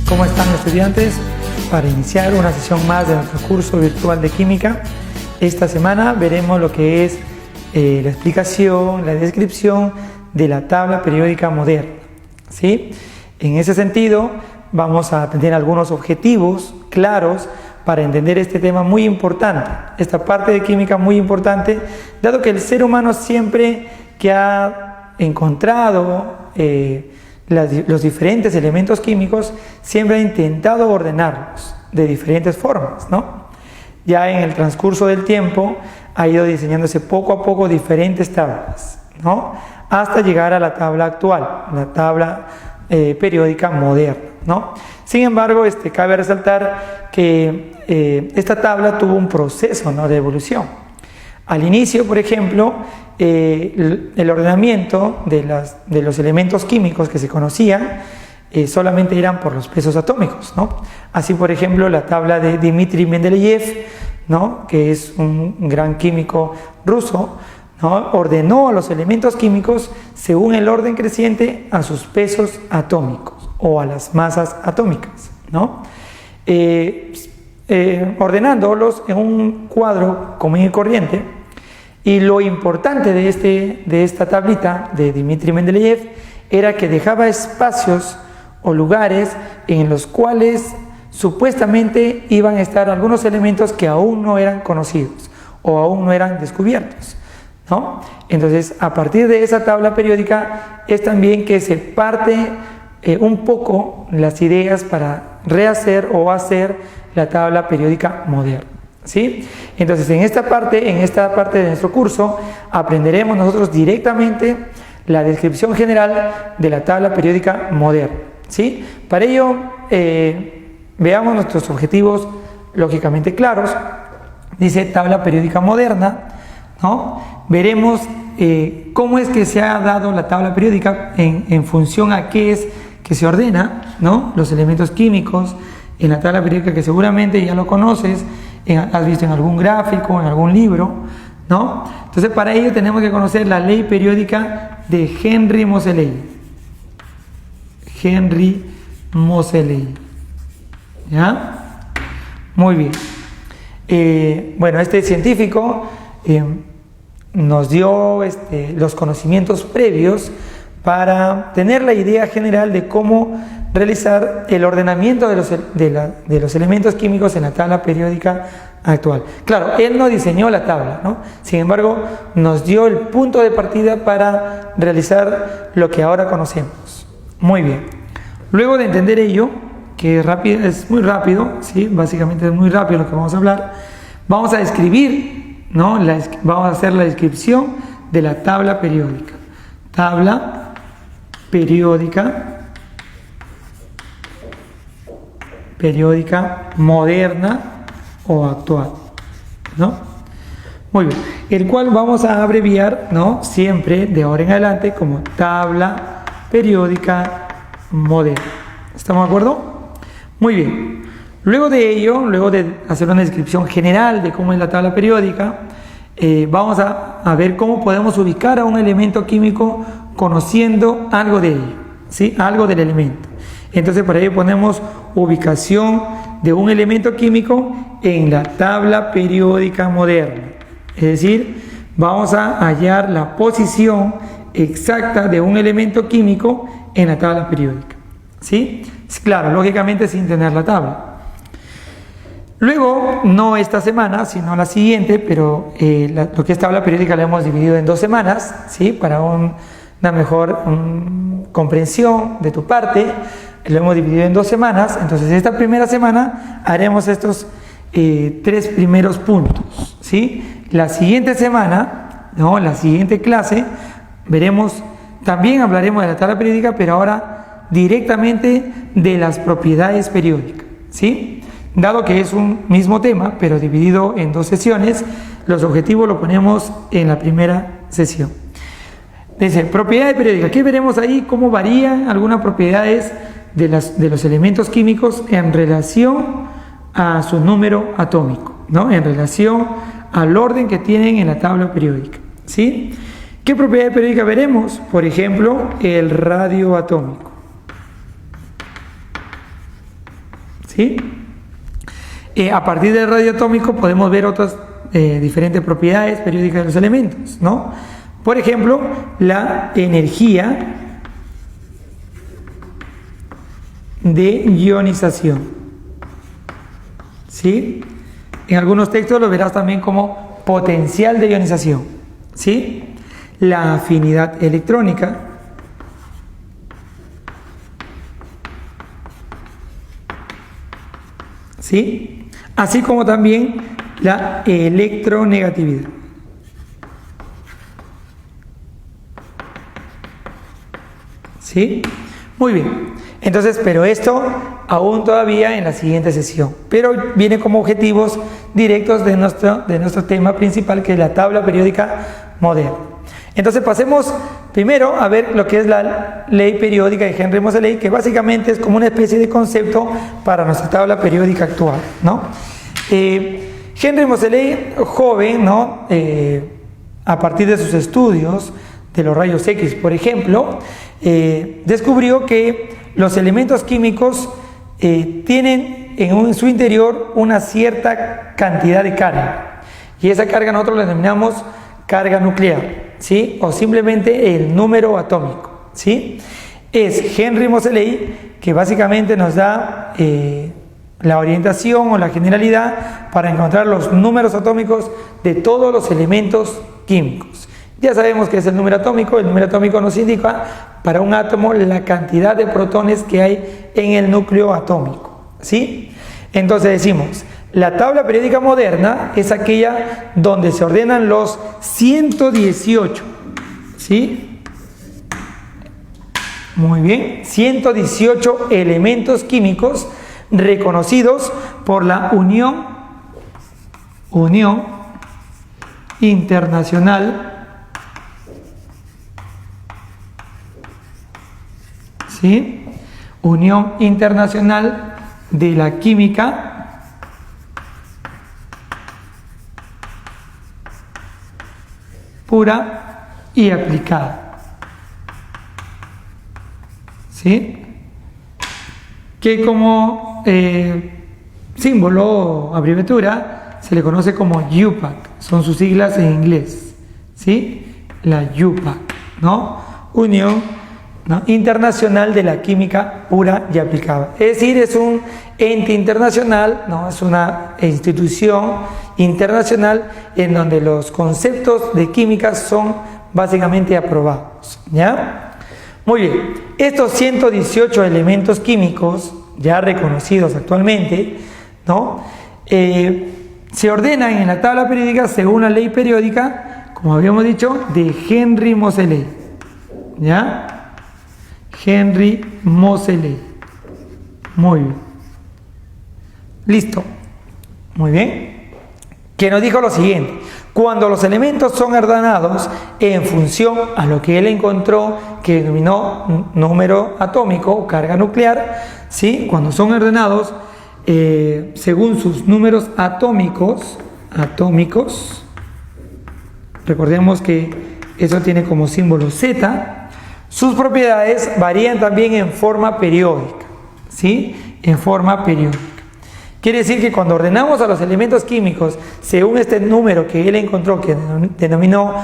¿Cómo están, estudiantes? Para iniciar una sesión más de nuestro curso virtual de química, esta semana veremos lo que es la explicación, la descripción de la tabla periódica moderna, ¿sí? En ese sentido, vamos a tener algunos objetivos claros para entender este tema muy importante, esta parte de química muy importante, dado que el ser humano siempre que ha encontrado los diferentes elementos químicos, siempre ha intentado ordenarlos de diferentes formas, ¿no? Ya en el transcurso del tiempo ha ido diseñándose poco a poco diferentes tablas, ¿no? Hasta llegar a la tabla actual, la tabla periódica moderna, ¿no? Sin embargo, cabe resaltar que esta tabla tuvo un proceso, ¿no?, de evolución. Al inicio, por ejemplo, el ordenamiento de los elementos químicos que se conocían solamente eran por los pesos atómicos, ¿no? Así, por ejemplo, la tabla de Dmitri Mendeleev, ¿no?, que es un gran químico ruso, ¿no?, ordenó a los elementos químicos según el orden creciente a sus pesos atómicos o a las masas atómicas, ¿no? Ordenándolos en un cuadro común y corriente. Y lo importante de esta tablita de Dmitri Mendeleev era que dejaba espacios o lugares en los cuales supuestamente iban a estar algunos elementos que aún no eran conocidos o aún no eran descubiertos, ¿no? Entonces, a partir de esa tabla periódica es también que se parte un poco las ideas para rehacer o hacer la tabla periódica moderna, ¿sí? Entonces, en esta parte de nuestro curso aprenderemos nosotros directamente la descripción general de la tabla periódica moderna, ¿sí? Para ello, veamos nuestros objetivos lógicamente claros. Dice tabla periódica moderna, ¿no? Veremos cómo es que se ha dado la tabla periódica en función a qué es que se ordena, ¿no?, los elementos químicos en la tabla periódica, que seguramente ya lo conoces, has visto en algún gráfico, en algún libro, ¿no? Entonces, para ello tenemos que conocer la ley periódica de Henry Moseley. Henry Moseley, ¿ya? Muy bien. Bueno, este científico nos dio los conocimientos previos para tener la idea general de cómo realizar el ordenamiento de los elementos químicos en la tabla periódica actual. Claro, él no diseñó la tabla, ¿no? Sin embargo, nos dio el punto de partida para realizar lo que ahora conocemos. Muy bien. Luego de entender ello, que es muy rápido, ¿sí? Básicamente es muy rápido lo que vamos a hablar, vamos a describir, ¿no? Vamos a hacer la descripción de la tabla periódica. Tabla periódica moderna o actual, ¿no? Muy bien, el cual vamos a abreviar, ¿no?, siempre de ahora en adelante como tabla periódica moderna. ¿Estamos de acuerdo? Muy bien. Luego de ello, luego de hacer una descripción general de cómo es la tabla periódica, vamos a ver cómo podemos ubicar a un elemento químico conociendo algo de ello, ¿sí?, algo del elemento. Entonces, para ello ponemos ubicación de un elemento químico en la tabla periódica moderna. Es decir, vamos a hallar la posición exacta de un elemento químico en la tabla periódica, ¿sí? Claro, lógicamente sin tener la tabla. Luego, no esta semana, sino la siguiente, pero lo que es tabla periódica la hemos dividido en 2 semanas, ¿sí?, para una mejor comprensión de tu parte. Lo hemos dividido en 2 semanas. Entonces, esta primera semana haremos estos 3 primeros puntos, ¿sí? La siguiente semana, ¿no?, la siguiente clase, también hablaremos de la tabla periódica, pero ahora directamente de las propiedades periódicas, ¿sí? Dado que es un mismo tema, pero dividido en 2 sesiones, los objetivos los ponemos en la primera sesión. Dice, propiedades periódicas. ¿Qué veremos ahí? Cómo varían algunas propiedades de los elementos químicos en relación a su número atómico, ¿no?, en relación al orden que tienen en la tabla periódica, ¿sí? ¿Qué propiedad periódica veremos? Por ejemplo, el radio atómico. ¿sí? A partir del radio atómico podemos ver otras diferentes propiedades periódicas de los elementos, ¿no? Por ejemplo, la energía de ionización, ¿sí? En algunos textos lo verás también como potencial de ionización, ¿sí? La afinidad electrónica, ¿sí? Así como también la electronegatividad. ¿Sí? Muy bien. Entonces, pero esto aún todavía en la siguiente sesión. Pero viene como objetivos directos de nuestro tema principal, que es la tabla periódica moderna. Entonces pasemos primero a ver lo que es la ley periódica de Henry-Moseley, que básicamente es como una especie de concepto para nuestra tabla periódica actual, ¿no? Henry-Moseley, joven, ¿no? A partir de sus estudios de los rayos X, por ejemplo, descubrió que los elementos químicos tienen en su interior una cierta cantidad de carga, y esa carga nosotros la denominamos carga nuclear, ¿sí? O simplemente el número atómico, ¿sí? Es Henry-Moseley que básicamente nos da la orientación o la generalidad para encontrar los números atómicos de todos los elementos químicos. Ya sabemos que es el número atómico. El número atómico nos indica para un átomo la cantidad de protones que hay en el núcleo atómico, ¿sí? Entonces decimos, la tabla periódica moderna es aquella donde se ordenan los 118, ¿sí? Muy bien, 118 elementos químicos reconocidos por la Unión Internacional, ¿sí? Unión Internacional de la Química Pura y aplicada, ¿sí? Que como símbolo o abreviatura se le conoce como UPAC, son sus siglas en inglés, ¿sí? La UPAC, ¿no? Unión, ¿no? Internacional de la Química Pura y Aplicada. Es decir, es un ente internacional, ¿no? Es una institución internacional en donde los conceptos de química son básicamente aprobados, ¿ya? Muy bien, estos 118 elementos químicos ya reconocidos actualmente, ¿no? Se ordenan en la tabla periódica según la ley periódica, como habíamos dicho, de Henry-Moseley, ¿ya? Henry-Moseley. Muy bien. Listo. Muy bien. Que nos dijo lo siguiente: cuando los elementos son ordenados en función a lo que él encontró, que denominó número atómico o carga nuclear, ¿sí? Cuando son ordenados según sus números atómicos, recordemos que eso tiene como símbolo Z, sus propiedades varían también en forma periódica, ¿sí? En forma periódica. Quiere decir que cuando ordenamos a los elementos químicos según este número que él encontró, que denominó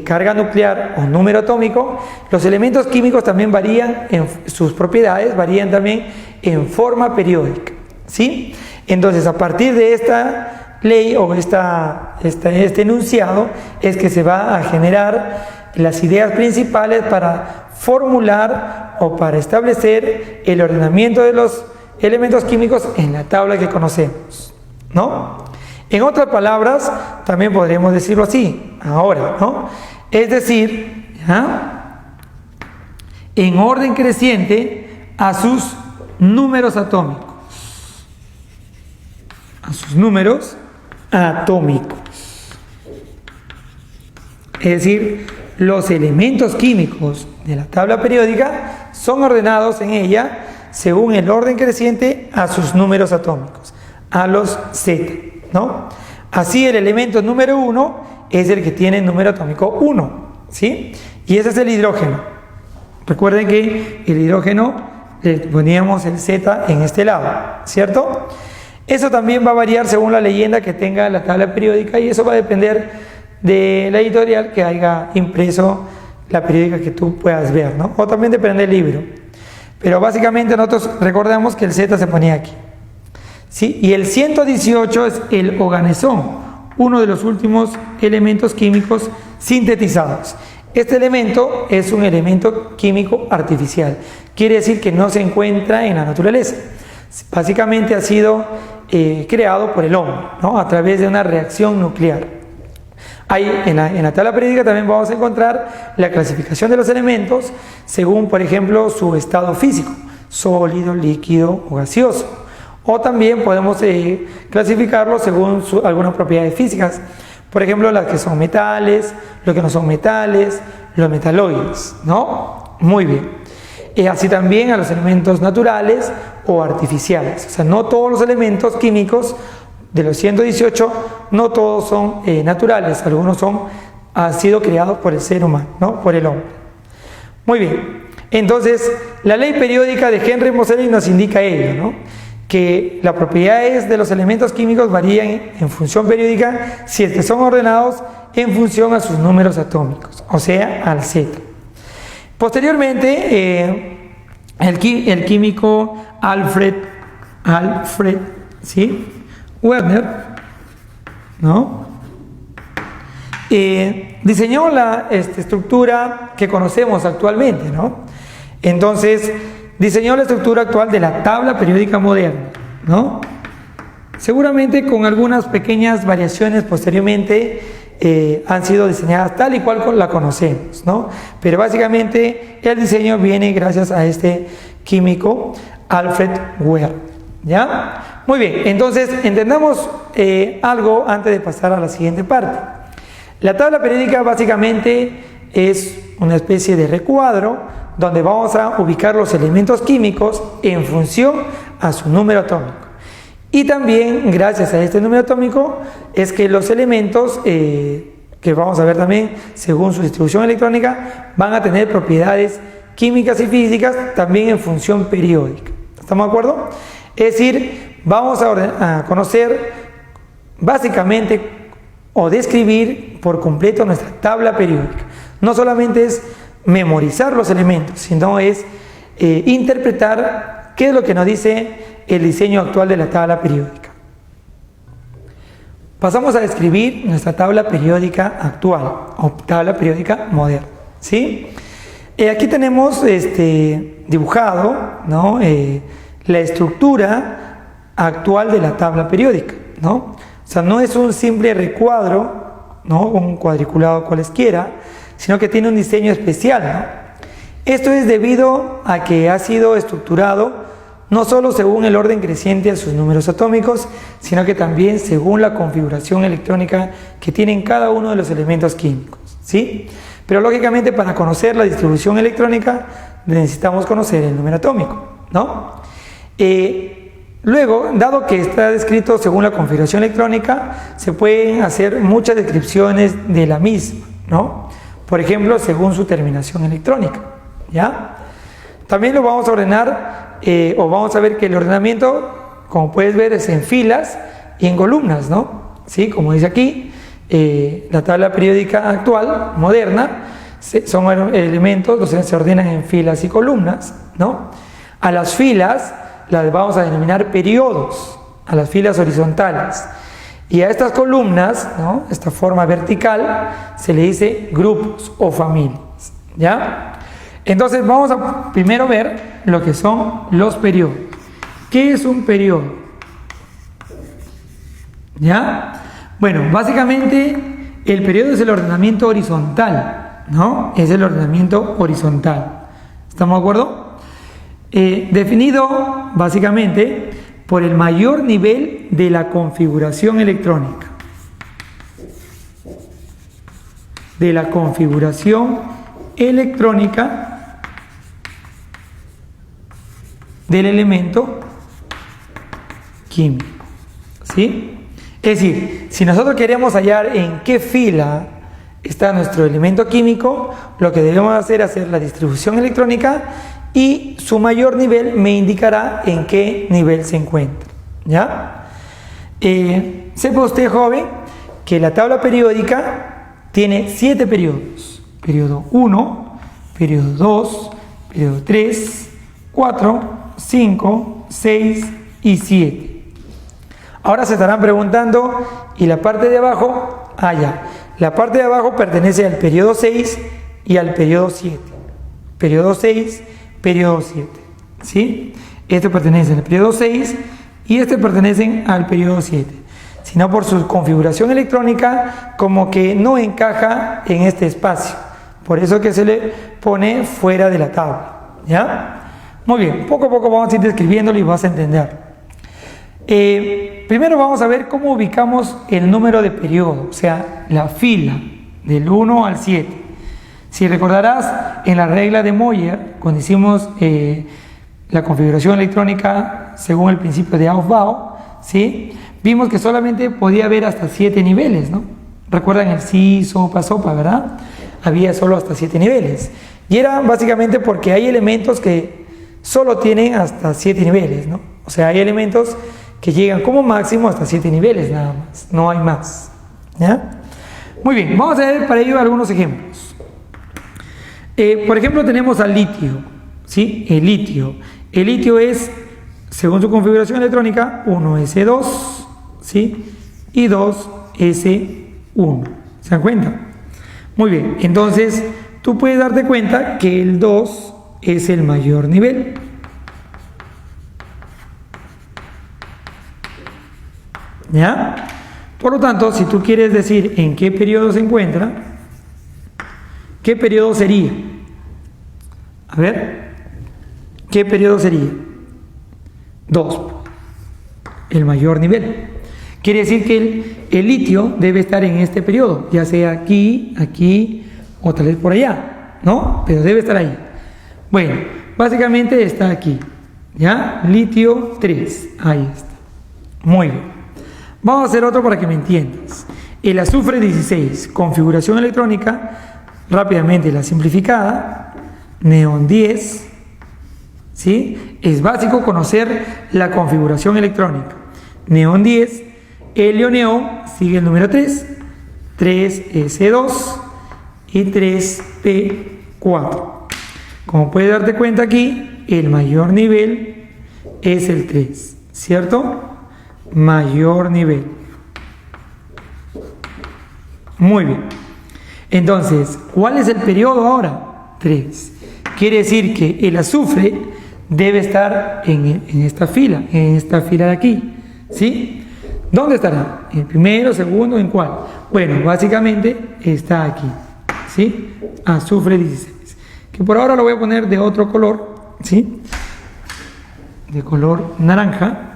carga nuclear o número atómico, los elementos químicos también varían, sus propiedades varían también en forma periódica, ¿sí? Entonces, a partir de esta ley o este enunciado es que se va a generar las ideas principales para formular o para establecer el ordenamiento de los elementos químicos en la tabla que conocemos, ¿no? En otras palabras, también podríamos decirlo así, ahora, ¿no? Es decir, ¿ya? En orden creciente a sus números atómicos. A sus números atómicos. Es decir, los elementos químicos de la tabla periódica son ordenados en ella según el orden creciente a sus números atómicos, a los Z, ¿no? Así el elemento número 1 es el que tiene el número atómico 1, ¿sí? Y ese es el hidrógeno. Recuerden que el hidrógeno, le poníamos el Z en este lado, ¿cierto? Eso también va a variar según la leyenda que tenga la tabla periódica, y eso va a depender de la editorial que haya impreso la periódica que tú puedas ver, ¿no? O también depende del libro. Pero básicamente nosotros recordamos que el Z se ponía aquí, ¿sí? Y el 118 es el organezón, uno de los últimos elementos químicos sintetizados. Este elemento es un elemento químico artificial, quiere decir que no se encuentra en la naturaleza. Básicamente ha sido creado por el hombre, ¿no? A través de una reacción nuclear. Ahí en la tabla periódica también vamos a encontrar la clasificación de los elementos según, por ejemplo, su estado físico, sólido, líquido o gaseoso. O también podemos clasificarlos según algunas propiedades físicas. Por ejemplo, las que son metales, los que no son metales, los metaloides, ¿no? Muy bien. Así también a los elementos naturales o artificiales. O sea, no todos los elementos químicos de los 118, no todos son naturales. Algunos han sido creados por el ser humano, ¿no? Por el hombre. Muy bien. Entonces, la ley periódica de Henry Moseley nos indica ello, ¿no? Que las propiedades de los elementos químicos varían en función periódica si es que son ordenados en función a sus números atómicos, o sea, al Z. Posteriormente, el químico Alfred, ¿sí? Werner, ¿no? Diseñó la estructura que conocemos actualmente, ¿no? Entonces, diseñó la estructura actual de la tabla periódica moderna, ¿no? Seguramente con algunas pequeñas variaciones posteriormente han sido diseñadas tal y cual la conocemos, ¿no? Pero básicamente el diseño viene gracias a este químico Alfred Werner, ¿ya? Muy bien, entonces entendamos algo antes de pasar a la siguiente parte. La tabla periódica básicamente es una especie de recuadro donde vamos a ubicar los elementos químicos en función a su número atómico. Y también, gracias a este número atómico, es que los elementos, que vamos a ver también, según su distribución electrónica, van a tener propiedades químicas y físicas también en función periódica. ¿Estamos de acuerdo? Es decir, vamos a conocer básicamente o describir por completo nuestra tabla periódica. No solamente es memorizar los elementos, sino es interpretar qué es lo que nos dice el diseño actual de la tabla periódica. Pasamos a describir nuestra tabla periódica actual o tabla periódica moderna, ¿sí? Aquí tenemos dibujado, ¿no? La estructura actual de la tabla periódica, ¿no? O sea, no es un simple recuadro, ¿no? Un cuadriculado cualesquiera, sino que tiene un diseño especial, ¿no? Esto es debido a que ha sido estructurado no solo según el orden creciente de sus números atómicos, sino que también según la configuración electrónica que tienen cada uno de los elementos químicos, ¿sí? Pero lógicamente para conocer la distribución electrónica necesitamos conocer el número atómico, ¿no? Luego, dado que está descrito según la configuración electrónica, se pueden hacer muchas descripciones de la misma, ¿no? Por ejemplo, según su terminación electrónica, ¿ya? También lo vamos a ordenar, o vamos a ver que el ordenamiento, como puedes ver, es en filas y en columnas, ¿no? ¿Sí? Como dice aquí, la tabla periódica actual, moderna, son elementos, se ordenan en filas y columnas, ¿no? A las filas las vamos a denominar periodos, a las filas horizontales. Y a estas columnas, ¿no? Esta forma vertical, se le dice grupos o familias, ¿ya? Entonces vamos a primero ver lo que son los periodos. ¿Qué es un periodo? ¿Ya? Bueno, básicamente el periodo es el ordenamiento horizontal, ¿no? Es el ordenamiento horizontal. ¿Estamos de acuerdo? Definido básicamente por el mayor nivel de la configuración electrónica. De la configuración electrónica del elemento químico, ¿sí? Es decir, si nosotros queremos hallar en qué fila está nuestro elemento químico, lo que debemos hacer es hacer la distribución electrónica y su mayor nivel me indicará en qué nivel se encuentra, ¿ya? Sepa usted, joven, que la tabla periódica tiene 7 periodos. Periodo 1, periodo 2, periodo 3, 4, 5, 6 y 7. Ahora se estarán preguntando, ¿y la parte de abajo? Ya. La parte de abajo pertenece al periodo 6 y al periodo 7. Periodo 6, periodo 7. ¿Sí? Este pertenece al periodo 6 y este pertenecen al periodo 7. Sino por su configuración electrónica, como que no encaja en este espacio. Por eso que se le pone fuera de la tabla. ¿Ya? Muy bien, poco a poco vamos a ir describiéndolo y vas a entender. Primero vamos a ver cómo ubicamos el número de periodo, o sea, la fila del 1 al 7. Si recordarás, en la regla de Moyer, cuando hicimos la configuración electrónica según el principio de Aufbau, ¿sí? Vimos que solamente podía haber hasta 7 niveles, ¿no? Recuerdan el si, sopa, sopa, ¿verdad? Había solo hasta 7 niveles. Y era básicamente porque hay elementos que solo tienen hasta 7 niveles, ¿no? O sea, hay elementos que llegan como máximo hasta 7 niveles nada más, no hay más, ¿ya? Muy bien, vamos a ver para ello algunos ejemplos. Por ejemplo, tenemos al litio, ¿sí? El litio es, según su configuración electrónica, 1s2, ¿sí? Y 2s1, ¿se dan cuenta? Muy bien, entonces tú puedes darte cuenta que el 2 es el mayor nivel. ¿Ya? Por lo tanto, si tú quieres decir en qué periodo se encuentra, ¿qué periodo sería? A ver, ¿qué periodo sería? 2, el mayor nivel. Quiere decir que el litio debe estar en este periodo, ya sea aquí, aquí o tal vez por allá, ¿no? Pero debe estar ahí. Bueno, básicamente está aquí, ¿ya? Litio 3, ahí está. Muy bien. Vamos a hacer otro para que me entiendas. El azufre 16, configuración electrónica, rápidamente la simplificada, neón 10, ¿sí? Es básico conocer la configuración electrónica. Neón 10, helio neón, sigue el número 3, 3s2 y 3p4. Como puedes darte cuenta aquí, el mayor nivel es el 3, ¿cierto? Mayor nivel. Muy bien. Entonces, ¿cuál es el periodo ahora? 3. Quiere decir que el azufre debe estar en esta fila de aquí, ¿sí? ¿Dónde estará? ¿En primero, segundo, en cuál? Bueno, básicamente está aquí, ¿sí? Azufre 16. Que por ahora lo voy a poner de otro color, ¿sí? De color naranja,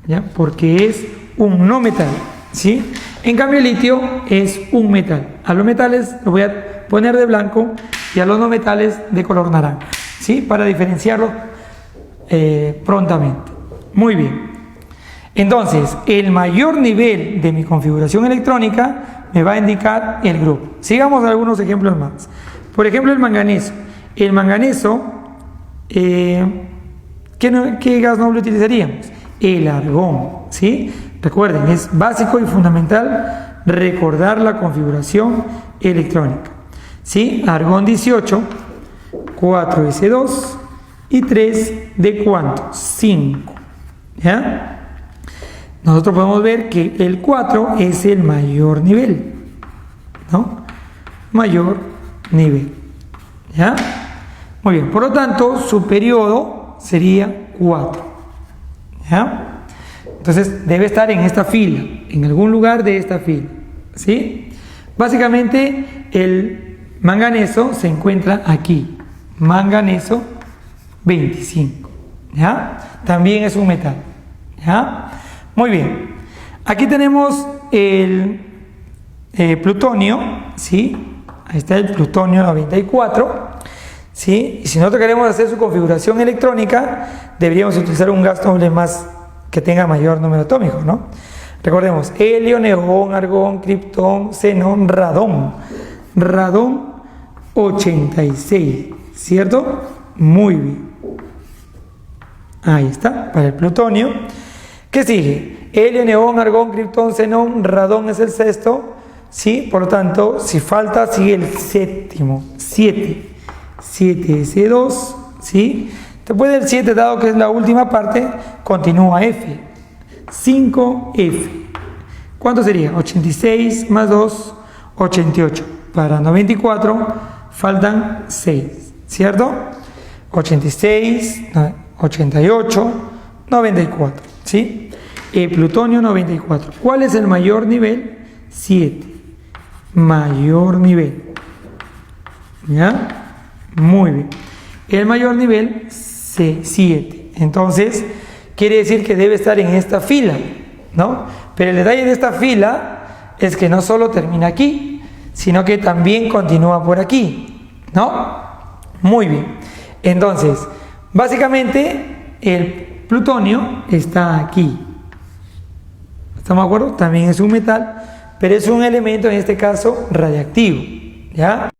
¿ya? Porque es un no metal, ¿sí? En cambio el litio es un metal. A los metales lo voy a poner de blanco y a los no metales de color naranja, ¿sí? Para diferenciarlo prontamente. Muy bien. Entonces, el mayor nivel de mi configuración electrónica me va a indicar el grupo. Sigamos algunos ejemplos más. Por ejemplo, el manganeso. El manganeso, ¿qué gas noble utilizaríamos? El argón, ¿sí? Recuerden, es básico y fundamental recordar la configuración electrónica, ¿sí? Argón 18, 4s2 y 3 de ¿cuánto? 5, ¿ya? Nosotros podemos ver que el 4 es el mayor nivel, ¿no? Mayor nivel, ¿ya? Muy bien, por lo tanto, su periodo sería 4. ¿Ya? Entonces debe estar en esta fila, en algún lugar de esta fila, ¿sí? Básicamente el manganeso se encuentra aquí, manganeso 25, ¿ya? También es un metal, ¿ya? Muy bien, aquí tenemos el plutonio, ¿sí? Ahí está el plutonio 94, ¿sí? Y si nosotros queremos hacer su configuración electrónica, deberíamos utilizar un gas noble más que tenga mayor número atómico, ¿no? Recordemos, helio, neón, argón, criptón, xenón, radón. Radón 86, ¿cierto? Muy bien. Ahí está, para el plutonio. ¿Qué sigue? Helio, neón, argón, criptón, xenón, radón es el sexto, ¿sí? Por lo tanto, si falta, sigue el séptimo, 7. 7S2, ¿sí? Después del 7, dado que es la última parte, continúa F. 5F. ¿Cuánto sería? 86 más 2, 88. Para 94 faltan 6, ¿cierto? 86, 88, 94, ¿sí? El plutonio 94. ¿Cuál es el mayor nivel? 7. Mayor nivel. ¿Ya? Muy bien. El mayor nivel, 7. Entonces, quiere decir que debe estar en esta fila, ¿no? Pero el detalle de esta fila es que no solo termina aquí, sino que también continúa por aquí, ¿no? Muy bien. Entonces, básicamente, el plutonio está aquí. ¿Estamos de acuerdo? También es un metal, pero es un elemento, en este caso, radiactivo, ¿ya?